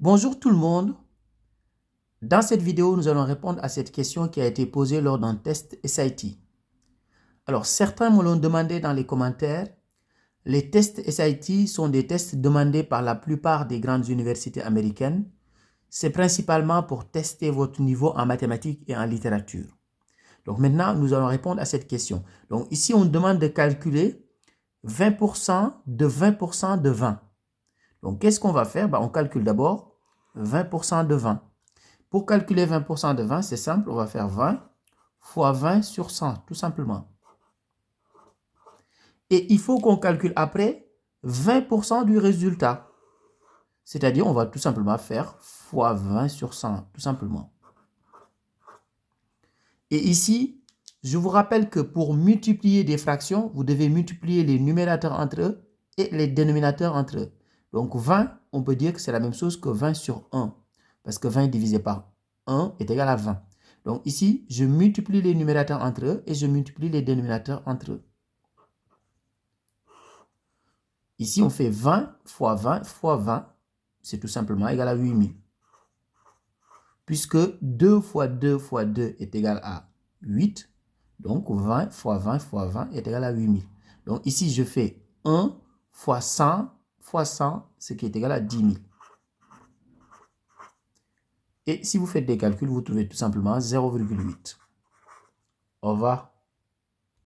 Bonjour tout le monde. Dans cette vidéo, nous allons répondre à cette question qui a été posée lors d'un test SAT. Alors, certains me l'ont demandé dans les commentaires. Les tests SAT sont des tests demandés par la plupart des grandes universités américaines. C'est principalement pour tester votre niveau en mathématiques et en littérature. Donc maintenant, nous allons répondre à cette question. Donc ici, on demande de calculer 20% de 20% de 20. Donc, qu'est-ce qu'on va faire? On calcule d'abord 20% de 20. Pour calculer 20% de 20, c'est simple, on va faire 20 fois 20 sur 100, tout simplement. Et il faut qu'on calcule après 20% du résultat. C'est-à-dire, on va tout simplement faire fois 20 sur 100, tout simplement. Et ici, je vous rappelle que pour multiplier des fractions, vous devez multiplier les numérateurs entre eux et les dénominateurs entre eux. Donc 20, on peut dire que c'est la même chose que 20 sur 1. Parce que 20 divisé par 1 est égal à 20. Donc ici, je multiplie les numérateurs entre eux et je multiplie les dénominateurs entre eux. Ici, on fait 20 fois 20 fois 20. C'est tout simplement égal à 8000. Puisque 2 fois 2 fois 2 est égal à 8. Donc 20 fois 20 fois 20 est égal à 8000. Donc ici, je fais 1 fois 100 fois 100, ce qui est égal à 10 000. Et si vous faites des calculs, vous trouvez tout simplement 0,8. Au revoir.